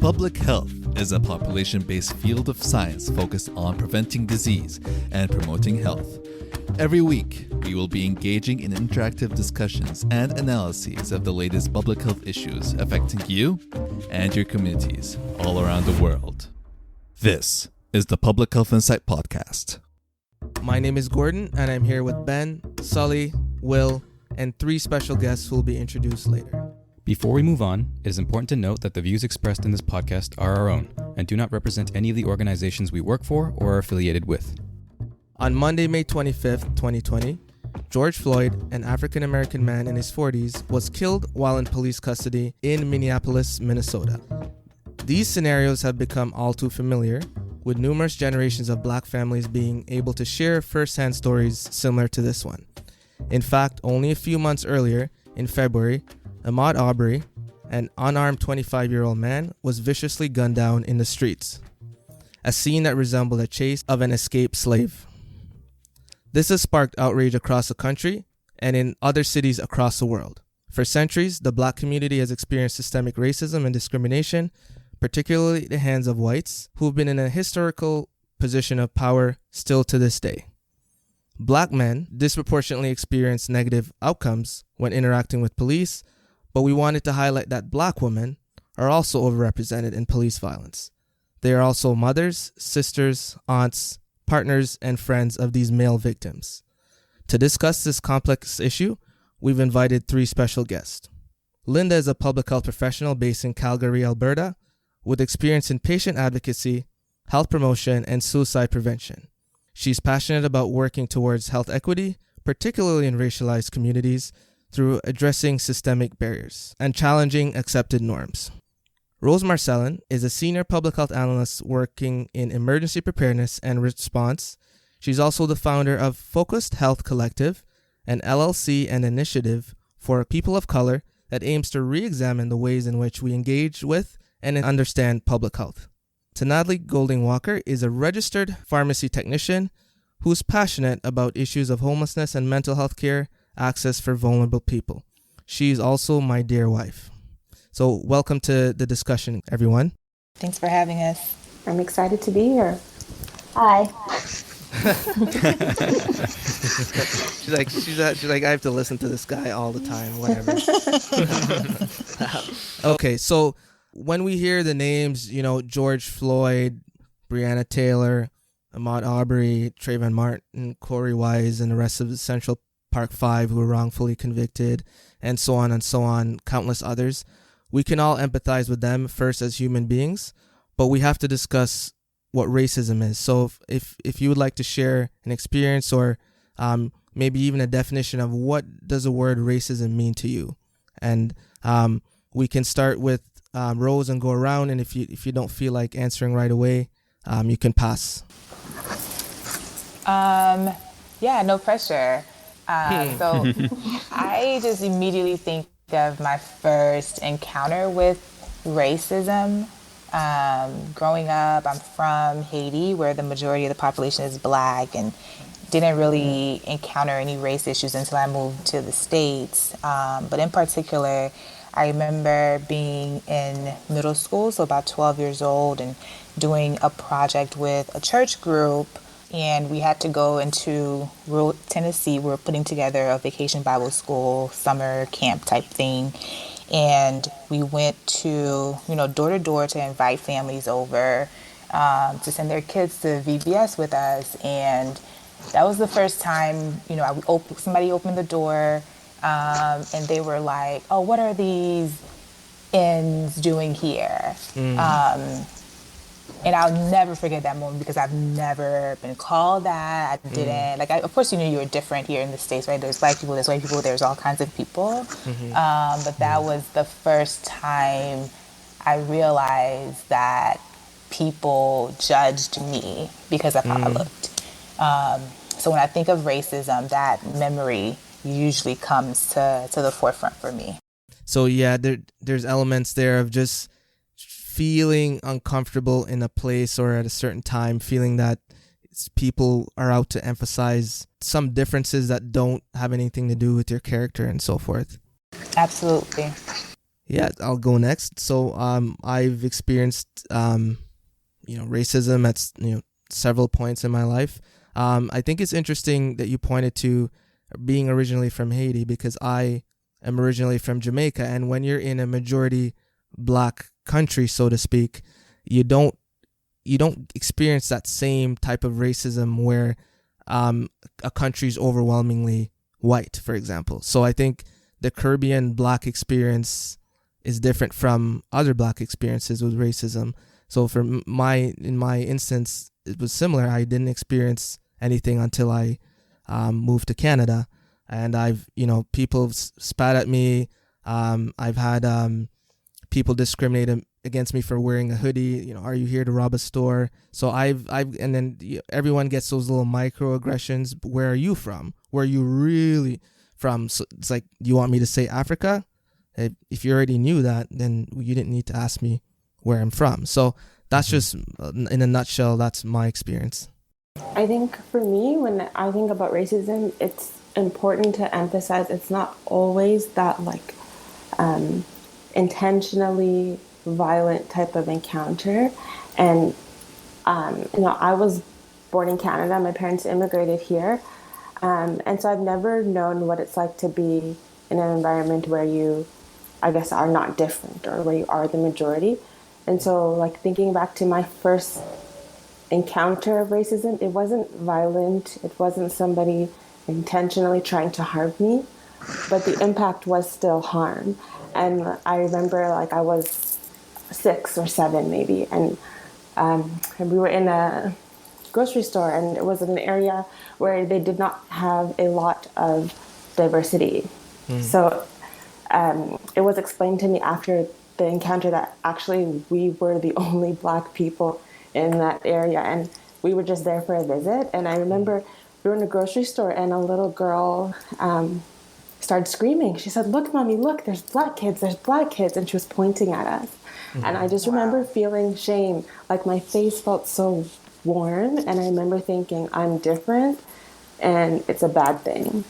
Public health is a population-based field of science focused on preventing disease and promoting health. Every week, we will be engaging in interactive discussions and analyses of the latest public health issues affecting you and your communities all around the world. This is the Public Health Insight Podcast. My name is Gordon, and I'm here with Ben, Sully, Will, and 3 special guests who will be introduced later. Before we move on, it is important to note that the views expressed in this podcast are our own and do not represent any of the organizations we work for or are affiliated with. On Monday, May 25th, 2020, George Floyd, an African-American man in his 40s, was killed while in police custody in Minneapolis, Minnesota. These scenarios have become all too familiar, with numerous generations of black families being able to share first-hand stories similar to this one. In fact, only a few months earlier, in February, Ahmaud Arbery, an unarmed 25-year-old man, was viciously gunned down in the streets, a scene that resembled a chase of an escaped slave. This has sparked outrage across the country and in other cities across the world. For centuries, the black community has experienced systemic racism and discrimination, particularly at the hands of whites, who have been in a historical position of power still to this day. Black men disproportionately experience negative outcomes when interacting with police, but we wanted to highlight that black women are also overrepresented in police violence. They are also mothers, sisters, aunts, partners, and friends of these male victims. To discuss this complex issue, we've invited 3 special guests. Linda is a public health professional based in Calgary, Alberta, with experience in patient advocacy, health promotion, and suicide prevention. She's passionate about working towards health equity, particularly in racialized communities, through addressing systemic barriers and challenging accepted norms. Rose Marcelin is a senior public health analyst working in emergency preparedness and response. She's also the founder of Focused Health Collective, an LLC and initiative for people of color that aims to re-examine the ways in which we engage with and understand public health. TeNatalie Golding-Walker is a registered pharmacy technician who's passionate about issues of homelessness and mental health care access for vulnerable people. She's also my dear wife. So welcome to the discussion, everyone. Thanks for having us. I'm excited to be here. Hi. she's like, I have to listen to this guy all the time, whatever. Okay, so when we hear the names, George Floyd, Breonna Taylor, Ahmaud Arbery, Trayvon Martin, Corey Wise, and the rest of the Central Park 5 who were wrongfully convicted, and so on, countless others, we can all empathize with them first as human beings, but we have to discuss what racism is. So if you would like to share an experience or maybe even a definition of what does the word racism mean to you, and we can start with Rose and go around, and if you don't feel like answering right away, you can pass. Yeah, no pressure. So I just immediately think of my first encounter with racism. Growing up, I'm from Haiti, where the majority of the population is black, and didn't really encounter any race issues until I moved to the States. But in particular, I remember being in middle school, so about 12 years old, and doing a project with a church group. And we had to go into rural Tennessee. We were putting together a vacation Bible school, summer camp type thing. And we went to, door to door to invite families over to send their kids to VBS with us. And that was the first time, somebody opened the door and they were like, oh, what are these N's doing here? And I'll never forget that moment because I've never been called that. I didn't, of course you knew you were different here in the States, right? There's black people, there's white people, there's all kinds of people. But that was the first time I realized that people judged me because of how I looked. So when I think of racism, that memory usually comes to the forefront for me. So yeah, there's elements there of just feeling uncomfortable in a place or at a certain time, feeling that people are out to emphasize some differences that don't have anything to do with your character and so forth. Absolutely. Yeah, I'll go next. So I've experienced racism at several points in my life. I think it's interesting that you pointed to being originally from Haiti, because I am originally from Jamaica, and when you're in a majority black country, so to speak, you don't experience that same type of racism where a country's overwhelmingly white, for example. So I think the Caribbean black experience is different from other black experiences with racism. So in my instance, it was similar. I didn't experience anything until I moved to Canada, and people spat at me. I've had people discriminate against me for wearing a hoodie. Are you here to rob a store? So and then everyone gets those little microaggressions. Where are you from? Where are you really from? So it's like, you want me to say Africa? If you already knew that, then you didn't need to ask me where I'm from. So that's just, in a nutshell, that's my experience. I think for me, when I think about racism, it's important to emphasize it's not always that intentionally violent type of encounter. And I was born in Canada. My parents immigrated here, and so I've never known what it's like to be in an environment where you, I guess, are not different, or where you are the majority. And so, thinking back to my first encounter of racism, it wasn't violent. It wasn't somebody intentionally trying to harm me, but the impact was still harm. And I remember, I was 6 or 7 maybe, and we were in a grocery store, and it was in an area where they did not have a lot of diversity. So it was explained to me after the encounter that actually we were the only black people in that area, and we were just there for a visit. And I remember we were in a grocery store, and a little girl started screaming. She said, "Look, Mommy, look, there's black kids, and she was pointing at us. And I just remember feeling shame. My face felt so warm, and I remember thinking, I'm different, and it's a bad thing.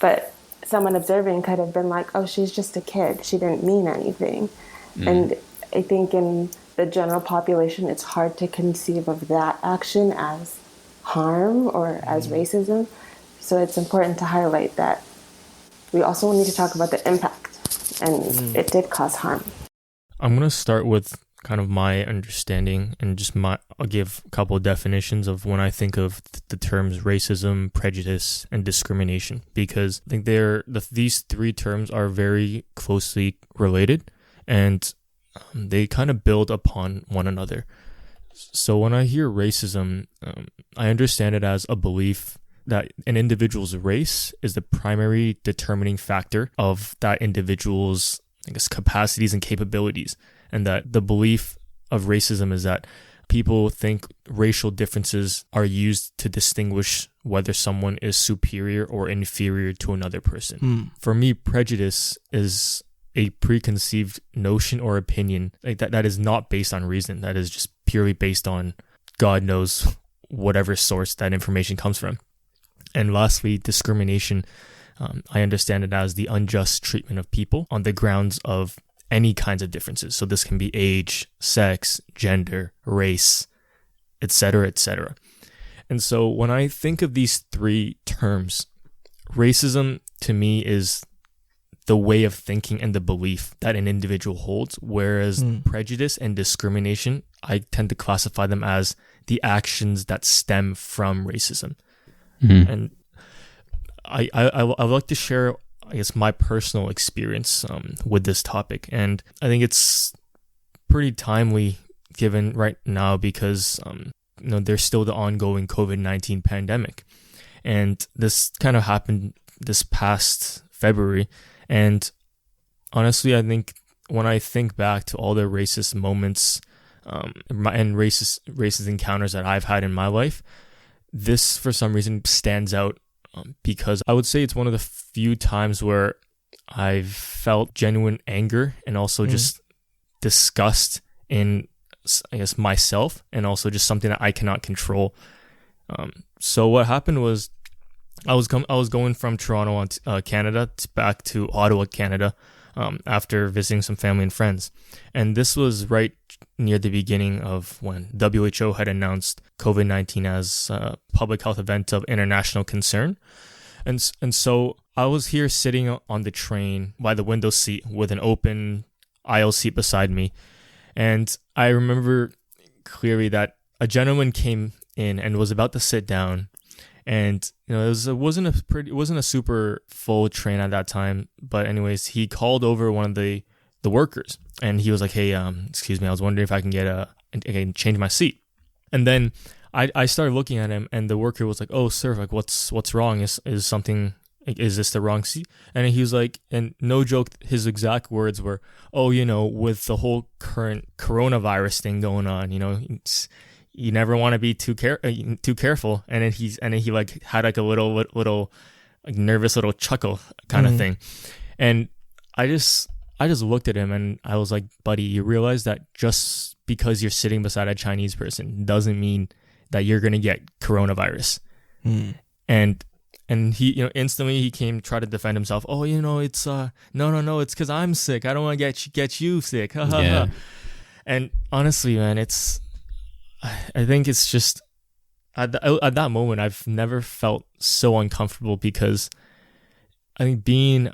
But someone observing could have been like, oh, she's just a kid. She didn't mean anything. And I think in the general population, it's hard to conceive of that action as harm or as racism. So it's important to highlight that we also need to talk about the impact, and it did cause harm. I'm going to start with kind of my understanding, and I'll give a couple of definitions of when I think of the terms racism, prejudice, and discrimination, because I think these three terms are very closely related, and they kind of build upon one another. So when I hear racism, I understand it as a belief that an individual's race is the primary determining factor of that individual's, I guess, capacities and capabilities. And that the belief of racism is that people think racial differences are used to distinguish whether someone is superior or inferior to another person. For me, prejudice is a preconceived notion or opinion that is not based on reason. That is just purely based on God knows whatever source that information comes from. And lastly, discrimination. I understand it as the unjust treatment of people on the grounds of any kinds of differences. So this can be age, sex, gender, race, etc., etc. And so when I think of these three terms, racism to me is the way of thinking and the belief that an individual holds, whereas prejudice and discrimination, I tend to classify them as the actions that stem from racism. And I would like to share, I guess, my personal experience with this topic. And I think it's pretty timely given right now because, there's still the ongoing COVID-19 pandemic. And this kind of happened this past February. And honestly, I think when I think back to all the racist moments and racist encounters that I've had in my life, this for some reason stands out because I would say it's one of the few times where I've felt genuine anger and also just disgust in, I guess, myself, and also just something that I cannot control. So what happened was I was going from Toronto, Canada, back to Ottawa, Canada, after visiting some family and friends. And this was right near the beginning of when WHO had announced COVID-19 as a public health event of international concern. And so I was here sitting on the train by the window seat with an open aisle seat beside me. And I remember clearly that a gentleman came in and was about to sit down. And it wasn't a super full train at that time. But anyways, he called over one of the workers, and he was like, "Hey, excuse me, I was wondering if I can change my seat." And then I started looking at him, and the worker was like, "Oh, sir, like what's wrong? Is this the wrong seat?" And he was like, and no joke, his exact words were, "Oh, with the whole current coronavirus thing going on, you never want to be too careful." And then he like had like a little like nervous little chuckle kind of thing. And I just looked at him and I was like, "Buddy, you realize that just because you're sitting beside a Chinese person doesn't mean that you're going to get coronavirus." And he, instantly he came, tried to defend himself. "Oh, it's no, it's because I'm sick. I don't want to get you sick." Yeah. And honestly, man, I think it's just at that moment I've never felt so uncomfortable, because I think being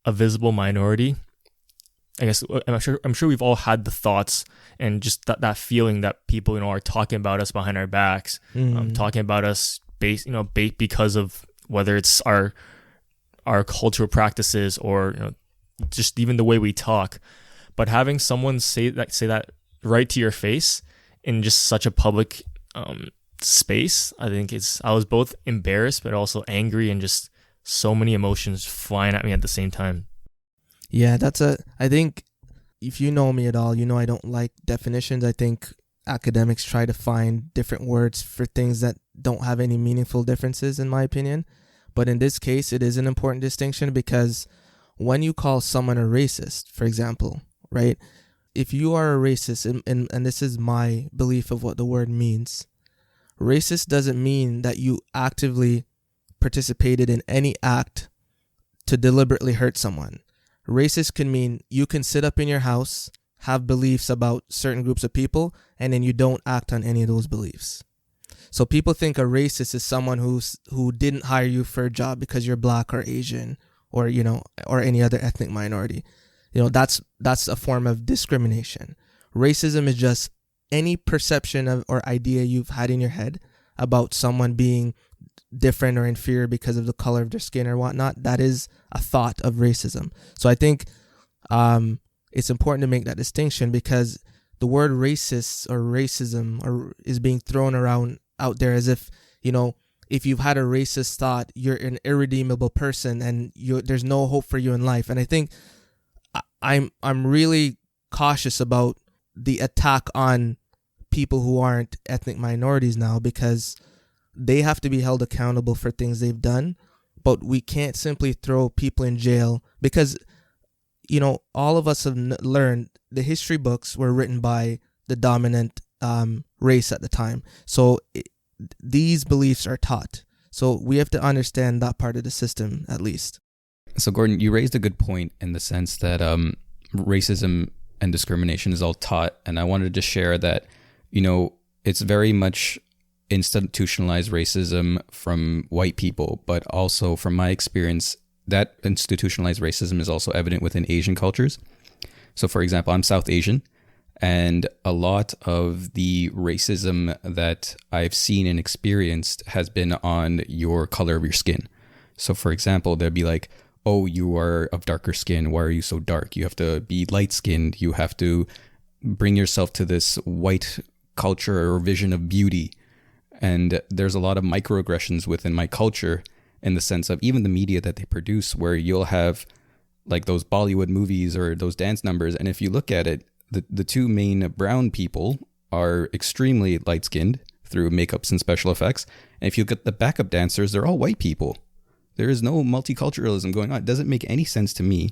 a visible minority, I guess I'm sure we've all had the thoughts and just that feeling that people are talking about us behind our backs, talking about us because of whether it's our cultural practices or just even the way we talk. But having someone say that right to your face in just such a public space, I think I was both embarrassed but also angry, and just so many emotions flying at me at the same time. Yeah, I think if you know me at all, I don't like definitions. I think academics try to find different words for things that don't have any meaningful differences, in my opinion. But in this case, it is an important distinction, because when you call someone a racist, for example, right? If you are a racist, and this is my belief of what the word means, racist doesn't mean that you actively participated in any act to deliberately hurt someone. Racist can mean you can sit up in your house, have beliefs about certain groups of people, and then you don't act on any of those beliefs. So people think a racist is someone who didn't hire you for a job because you're black or Asian or or any other ethnic minority. That's a form of discrimination. Racism is just any perception of or idea you've had in your head about someone being different or inferior because of the color of their skin or whatnot. That is a thought of racism. So I think it's important to make that distinction, because the word racist or racism is being thrown around out there as if, if you've had a racist thought, you're an irredeemable person and there's no hope for you in life. And I think I'm really cautious about the attack on people who aren't ethnic minorities now, because they have to be held accountable for things they've done. But we can't simply throw people in jail because, all of us have learned the history books were written by the dominant race at the time. So these beliefs are taught. So we have to understand that part of the system at least. So Gordon, you raised a good point in the sense that racism and discrimination is all taught. And I wanted to share that, it's very much institutionalized racism from white people, but also from my experience, that institutionalized racism is also evident within Asian cultures. So for example, I'm South Asian, and a lot of the racism that I've seen and experienced has been on your color of your skin. So for example, they'd be like, "Oh, you are of darker skin. Why are you so dark? You have to be light-skinned. You have to bring yourself to this white culture or vision of beauty." And there's a lot of microaggressions within my culture in the sense of even the media that they produce, where you'll have like those Bollywood movies or those dance numbers. And if you look at it, the two main brown people are extremely light-skinned through makeups and special effects. And if you look at the backup dancers, they're all white people. There is no multiculturalism going on. It doesn't make any sense to me.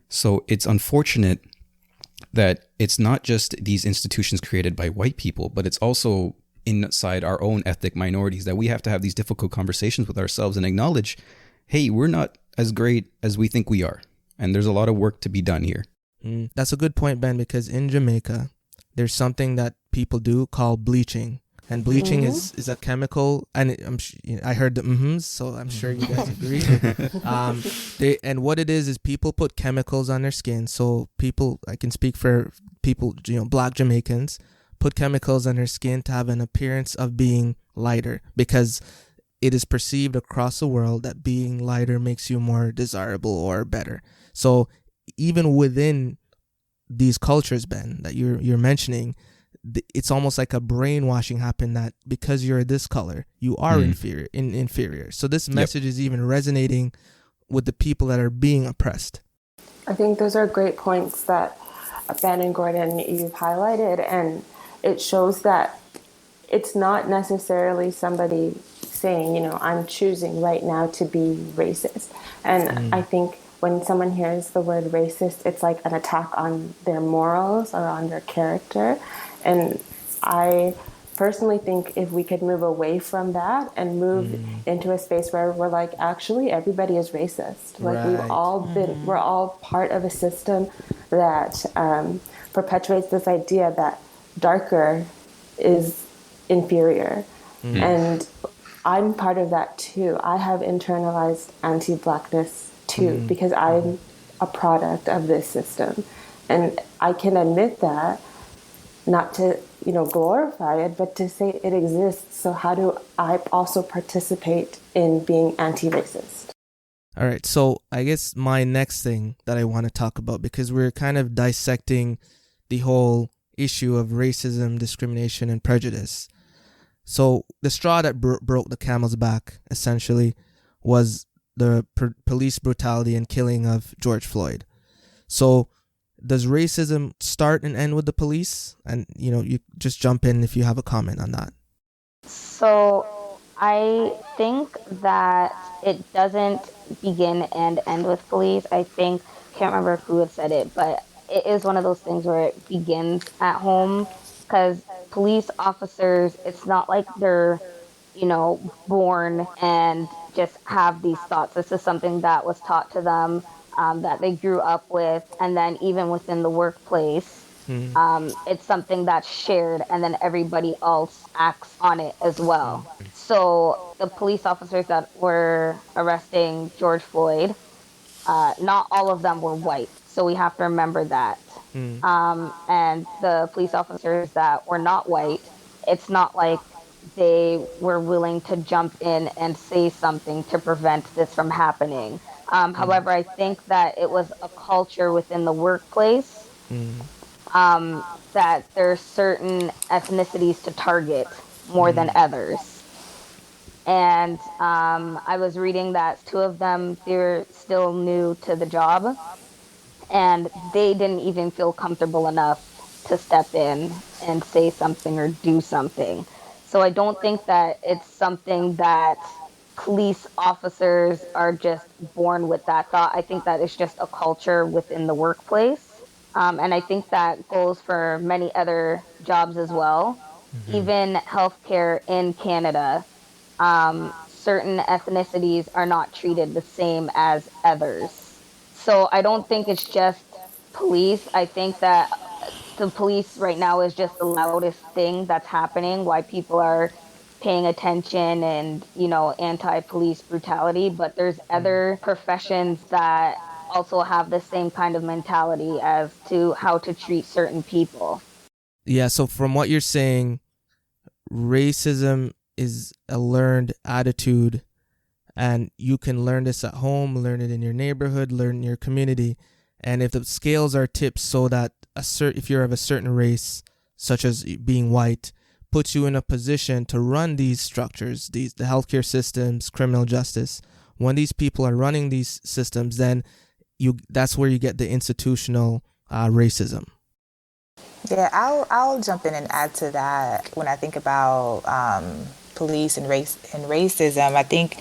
So it's unfortunate that it's not just these institutions created by white people, but it's also inside our own ethnic minorities that we have to have these difficult conversations with ourselves and acknowledge, hey, we're not as great as we think we are. And there's a lot of work to be done here. That's a good point, Ben, because in Jamaica, there's something that people do called bleaching. And bleaching is a chemical, and I heard the so I'm sure you guys agree. And what it is people put chemicals on their skin. So people, I can speak for people, Black Jamaicans, put chemicals on their skin to have an appearance of being lighter, because it is perceived across the world that being lighter makes you more desirable or better. So even within these cultures, Ben, that you're mentioning, it's almost like a brainwashing happened that because you're this color, you are inferior. So this message is even resonating with the people that are being oppressed. I think those are great points that Ben and Gordon, you've highlighted, and it shows that it's not necessarily somebody saying, I'm choosing right now to be racist. And I think when someone hears the word racist, it's like an attack on their morals or on their character. And I personally think if we could move away from that and move into a space where we're like, actually, everybody is racist. Like we're all part of a system that perpetuates this idea that darker is inferior. And I'm part of that too. I have internalized anti-Blackness too, because I'm a product of this system. And I can admit that, not to, glorify it, but to say it exists. So how do I also participate in being anti-racist? All right. So I guess my next thing that I want to talk about, because we're kind of dissecting the whole issue of racism, discrimination, and prejudice. So the straw that broke the camel's back, essentially, was the police brutality and killing of George Floyd. So does racism start and end with the police? And, you just jump in if you have a comment on that. So I think that it doesn't begin and end with police. I can't remember who had said it, but it is one of those things where it begins at home, because police officers, it's not like they're, born and just have these thoughts. This is something that was taught to them, that they grew up with, and then even within the workplace, it's something that's shared, and then everybody else acts on it as well. So the police officers that were arresting George Floyd, not all of them were white, so we have to remember that. And the police officers that were not white, it's not like they were willing to jump in and say something to prevent this from happening. However, I think that it was a culture within the workplace, that there are certain ethnicities to target more than others. And I was reading that two of them, they're still new to the job, and they didn't even feel comfortable enough to step in and say something or do something. So I don't think that it's something that police officers are just born with that thought. I think that it's just a culture within the workplace. And I think that goes for many other jobs as well. Even healthcare in Canada, certain ethnicities are not treated the same as others. So I don't think it's just police. I think that the police right now is just the loudest thing that's happening, why people are paying attention and, anti-police brutality. But there's other professions that also have the same kind of mentality as to how to treat certain people. Yeah, so from what you're saying, racism is a learned attitude, and you can learn this at home, learn it in your neighborhood, learn in your community. And if the scales are tipped so that if you're of a certain race, such as being white, puts you in a position to run these structures, the healthcare systems, criminal justice, when these people are running these systems, then that's where you get the institutional racism. Yeah, I'll jump in and add to that. When I think about police and racism, I think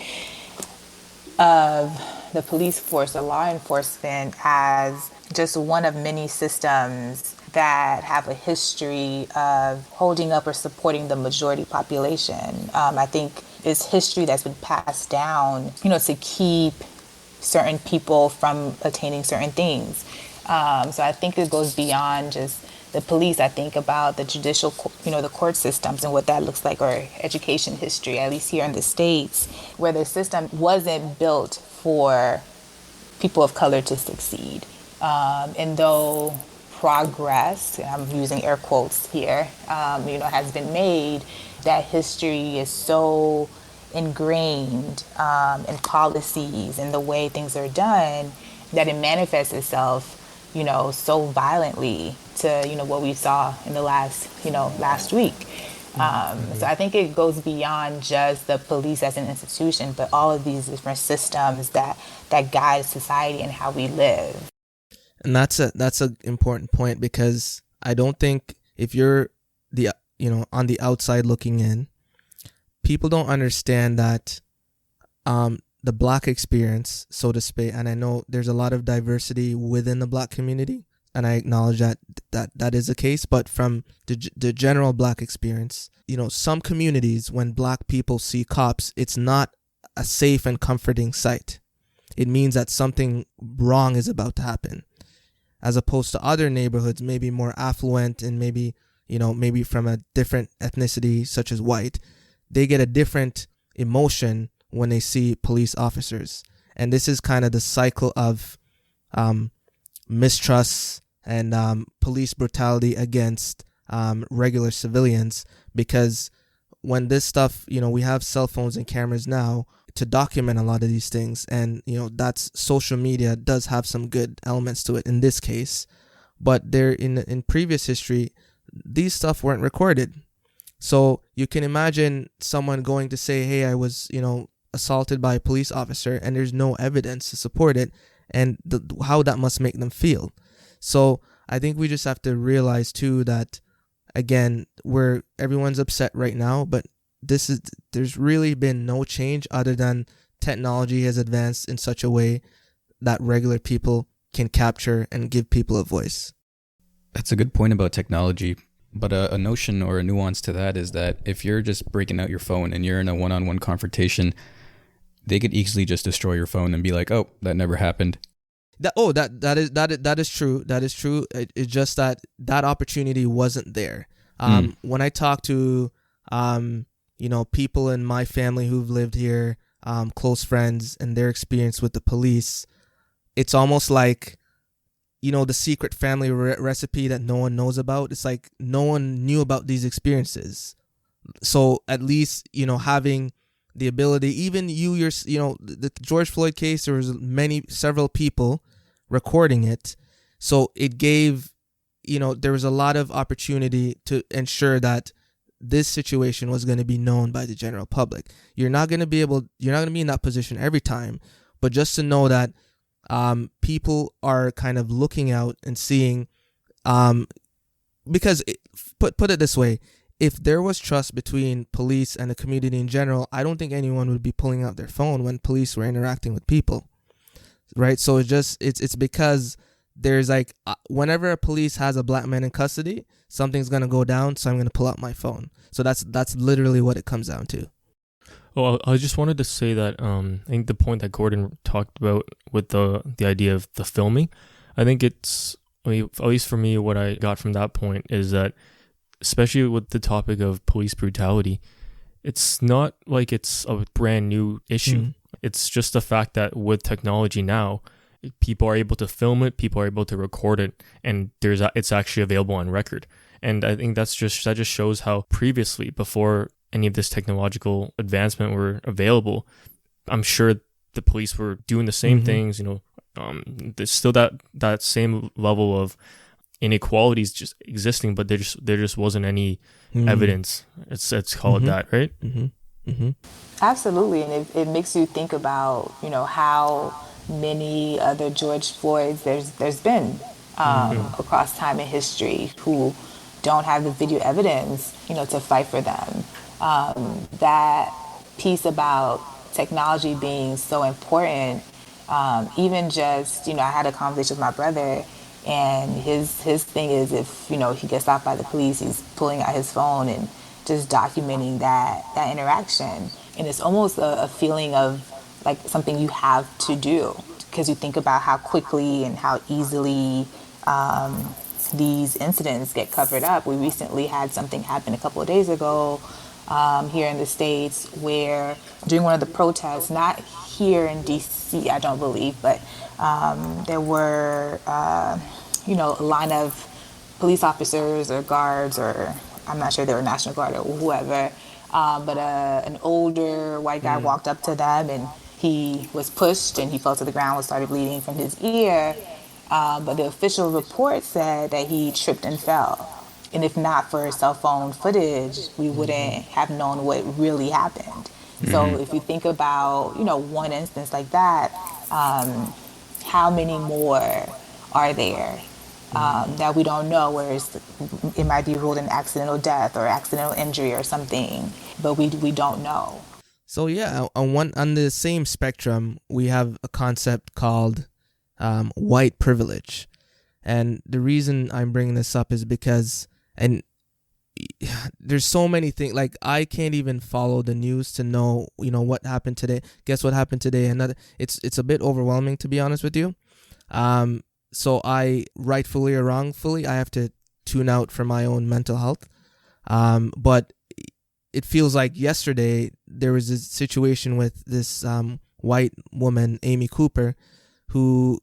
of the police force, the law enforcement, as just one of many systems that have a history of holding up or supporting the majority population. I think it's history that's been passed down, to keep certain people from attaining certain things. So I think it goes beyond just the police. I think about the judicial, the court systems and what that looks like, or education history, at least here in the States, where the system wasn't built for people of color to succeed. And though progress, and I'm using air quotes here, has been made, that history is so ingrained in policies and the way things are done that it manifests itself, so violently to, what we saw in the last week. So I think it goes beyond just the police as an institution, but all of these different systems that guide society and how we live. And that's an important point, because I don't think if you're on the outside looking in, people don't understand that the Black experience, so to speak, and I know there's a lot of diversity within the Black community, and I acknowledge that is the case, but from the general Black experience, some communities, when Black people see cops, it's not a safe and comforting sight. It means that something wrong is about to happen, as opposed to other neighborhoods, maybe more affluent and maybe from a different ethnicity, such as white. They get a different emotion when they see police officers. And this is kind of the cycle of mistrust and police brutality against regular civilians, because when this stuff, we have cell phones and cameras now to document a lot of these things, and that's social media does have some good elements to it in this case, but there in previous history, these stuff weren't recorded. So you can imagine someone going to say, hey, I was assaulted by a police officer, and there's no evidence to support it, and how that must make them feel. So I think we just have to realize too that, again, everyone's upset right now, but there's really been no change other than technology has advanced in such a way that regular people can capture and give people a voice. That's a good point about technology, but a notion or a nuance to that is that if you're just breaking out your phone and you're in a one-on-one confrontation, they could easily just destroy your phone and be like, "Oh, that never happened." That is true. That is true. It's just that opportunity wasn't there. When I talk to people in my family who've lived here, close friends, and their experience with the police, it's almost like, the secret family recipe that no one knows about. It's like no one knew about these experiences. So at least, having the ability, even the George Floyd case, there was several people recording it. So it gave, there was a lot of opportunity to ensure that this situation was going to be known by the general public. You're not going to be in that position every time, but just to know that people are kind of looking out and seeing, because put it this way, if there was trust between police and the community in general, I don't think anyone would be pulling out their phone when police were interacting with people, right? So it's because there's like, whenever a police has a Black man in custody, something's going to go down, so I'm going to pull out my phone. So that's literally what it comes down to. Well, I just wanted to say that I think the point that Gordon talked about with the idea of the filming, I think at least for me, what I got from that point is that, especially with the topic of police brutality, it's not like it's a brand new issue. Mm-hmm. It's just the fact that with technology now, people are able to film it, people are able to record it, and it's actually available on record. And I think that just shows how previously, before any of this technological advancement were available, I'm sure the police were doing the same things. There's still that same level of inequalities just existing, but there just wasn't any evidence. Let's call it that, right? Absolutely, and it makes you think about how many other George Floyds there's been across time in history who don't have the video evidence to fight for them. That piece about technology being so important, even just I had a conversation with my brother, and his thing is, if he gets stopped by the police, he's pulling out his phone and just documenting that interaction. And it's almost a feeling of like something you have to do. because you think about how quickly and how easily these incidents get covered up. We recently had something happen a couple of days ago here in the States where during one of the protests, not here in DC, I don't believe, but there were, a line of police officers or guards, or I'm not sure they were National Guard or whoever, but an older white guy walked up to them and he was pushed and he fell to the ground and started bleeding from his ear. But the official report said that he tripped and fell. And if not for cell phone footage, we wouldn't have known what really happened. So if you think about, one instance like that, how many more are there that we don't know, where it might be ruled an accidental death or accidental injury or something, but we don't know. So yeah, on the same spectrum, we have a concept called white privilege. And the reason I'm bringing this up is because, and there's so many things, like I can't even follow the news to know, what happened today. Guess what happened today? It's a bit overwhelming, to be honest with you. So I, rightfully or wrongfully, I have to tune out for my own mental health. But it feels like yesterday there was a situation with this white woman, Amy Cooper, who,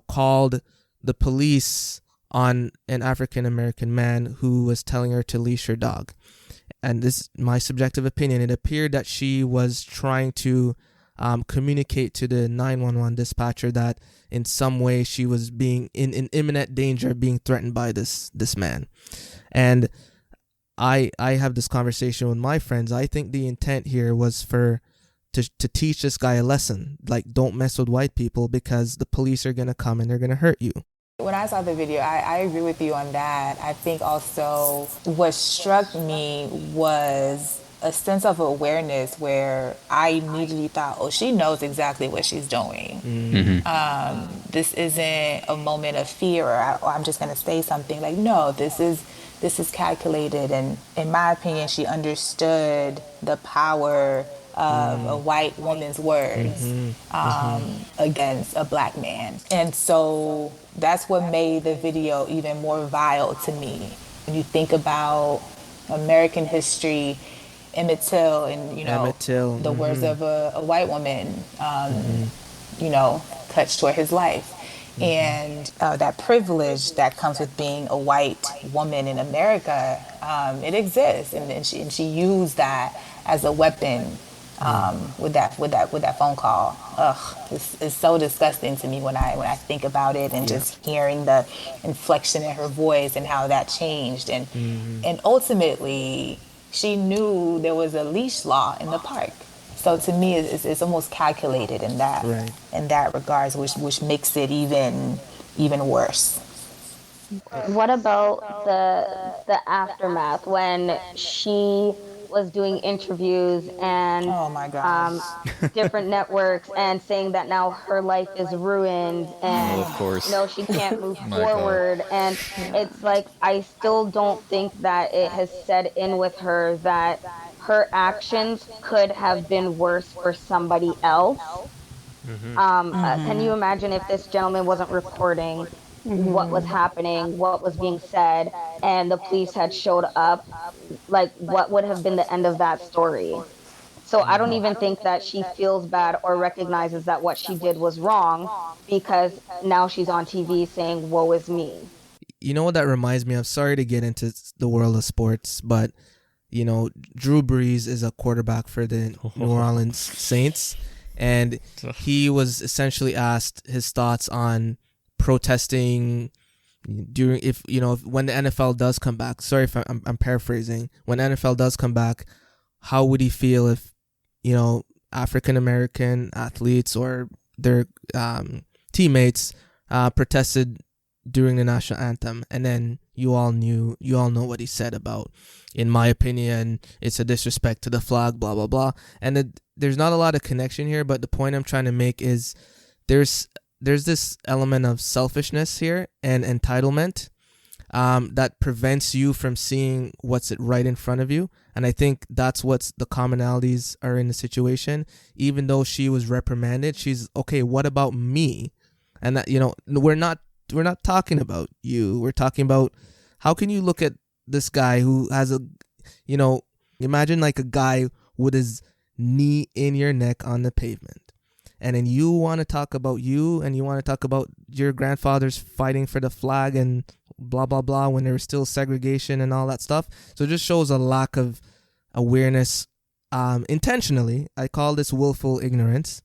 called the police on an African-American man who was telling her to leash her dog. And this is my subjective opinion. It appeared that she was trying to communicate to the 911 dispatcher that in some way she was being in imminent danger of being threatened by this man. And I have this conversation with my friends. I think the intent here was to teach this guy a lesson. Like, don't mess with white people because the police are going to come and they're going to hurt you. When I saw the video, I agree with you on that. I think also what struck me was a sense of awareness where I immediately thought, oh, she knows exactly what she's doing. This isn't a moment of fear or I'm just going to say something. Like, no, this is calculated. And in my opinion, she understood the power of a white woman's words against a black man. And so that's what made the video even more vile to me. When you think about American history, Emmett Till and, the words of a white woman, touched toward his life. And that privilege that comes with being a white woman in America, it exists. And she used that as a weapon with that phone call. It's so disgusting to me when I think about it and just hearing the inflection in her voice and how that changed. And ultimately, she knew there was a leash law in the park. So to me, it's almost calculated in that regards, which makes it even worse. What about the aftermath when she was doing interviews and different networks and saying that now her life is ruined and of course. She can't move forward. And it's like, I still don't think that it has set in with her that her actions could have been worse for somebody else. Can you imagine if this gentleman wasn't reporting what was happening, what was being said, and the police had showed up? Like, what would have been the end of that story? So I don't even think that she feels bad or recognizes that what she did was wrong, because now she's on TV saying, woe is me. You know what that reminds me of? Sorry to get into the world of sports, but Drew Brees is a quarterback for the New Orleans Saints, and he was essentially asked his thoughts on protesting during when the NFL does come back. Sorry if I'm paraphrasing. When NFL does come back, how would he feel if African American athletes or their teammates protested during the national anthem? And then you all know what he said about, in my opinion, it's a disrespect to the flag, blah blah blah. And there's not a lot of connection here, but the point I'm trying to make is there's this element of selfishness here and entitlement that prevents you from seeing what's right in front of you. And I think that's what's the commonalities are in the situation. Even though she was reprimanded, she's okay. What about me? And that, we're not talking about you. We're talking about how can you look at this guy who has imagine like a guy with his knee in your neck on the pavement. And then you want to talk about you, and you want to talk about your grandfathers fighting for the flag and blah, blah, blah, when there was still segregation and all that stuff. So it just shows a lack of awareness intentionally. I call this willful ignorance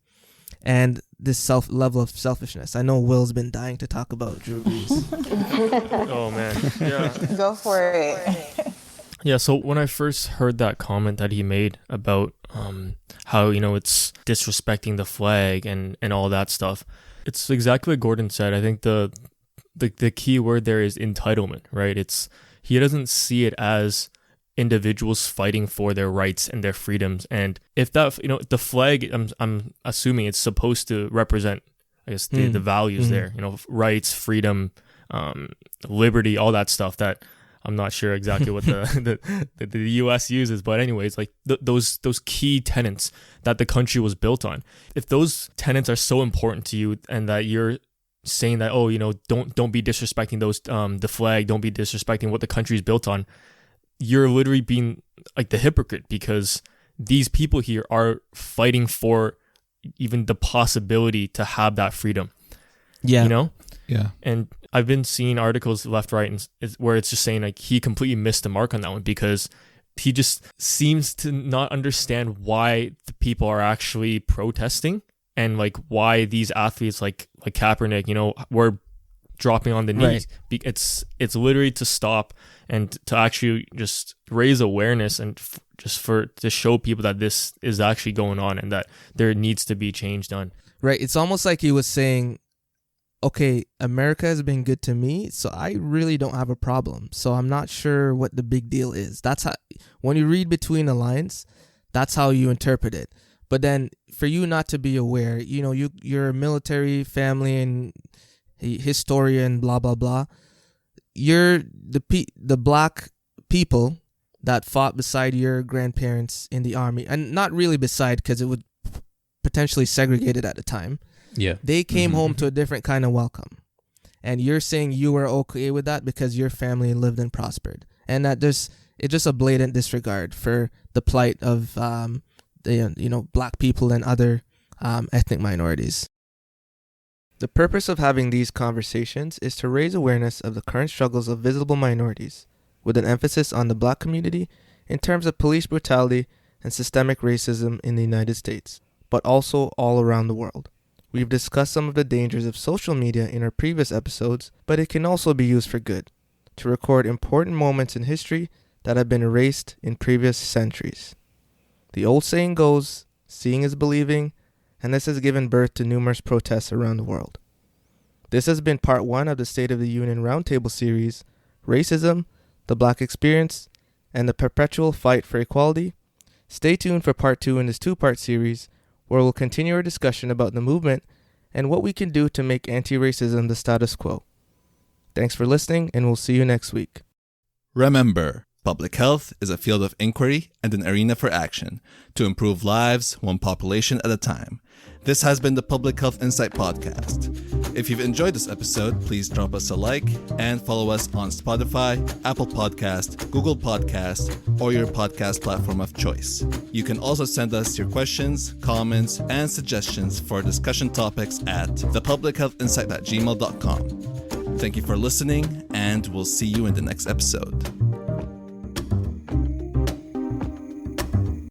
and this level of selfishness. I know Will's been dying to talk about Drew Brees. Oh, man. Yeah. Go for it. Yeah, so when I first heard that comment that he made about how, it's disrespecting the flag and all that stuff, it's exactly what Gordon said. I think the key word there is entitlement, right? He doesn't see it as individuals fighting for their rights and their freedoms. And if that, the flag, I'm assuming it's supposed to represent, I guess, the values there, rights, freedom, liberty, all that stuff that I'm not sure exactly what the U.S. uses, but anyways, like those key tenets that the country was built on. If those tenets are so important to you, and that you're saying that, don't be disrespecting those the flag, don't be disrespecting what the country is built on, you're literally being like the hypocrite, because these people here are fighting for even the possibility to have that freedom. Yeah. Yeah. And I've been seeing articles left, right, and where it's just saying like he completely missed the mark on that one, because he just seems to not understand why the people are actually protesting, and like why these athletes like Kaepernick, were dropping on the knees. Right. It's literally to stop and to actually just raise awareness and to show people that this is actually going on and that there needs to be change done. Right. It's almost like he was saying, okay, America has been good to me, so I really don't have a problem. So I'm not sure what the big deal is. That's how, when you read between the lines, that's how you interpret it. But then for you not to be aware, you're a military family and a historian, blah, blah, blah. You're the black people that fought beside your grandparents in the army, and not really beside, because it would potentially segregate it at the time. Yeah. They came home to a different kind of welcome. And you're saying you were okay with that because your family lived and prospered. And that it's just a blatant disregard for the plight of black people and other ethnic minorities. The purpose of having these conversations is to raise awareness of the current struggles of visible minorities, with an emphasis on the black community in terms of police brutality and systemic racism in the United States, but also all around the world. We've discussed some of the dangers of social media in our previous episodes, but it can also be used for good, to record important moments in history that have been erased in previous centuries. The old saying goes, seeing is believing, and this has given birth to numerous protests around the world. This has been part 1 of the State of the Union Roundtable Series, Racism, the Black Experience, and the Perpetual Fight for Equality. Stay tuned for part 2 in this 2-part series, where we'll continue our discussion about the movement and what we can do to make anti-racism the status quo. Thanks for listening, and we'll see you next week. Remember, public health is a field of inquiry and an arena for action to improve lives one population at a time. This has been the Public Health Insight Podcast. If you've enjoyed this episode, please drop us a like and follow us on Spotify, Apple Podcast, Google Podcast, or your podcast platform of choice. You can also send us your questions, comments, and suggestions for discussion topics at thepublichealthinsight@gmail.com. Thank you for listening, and we'll see you in the next episode.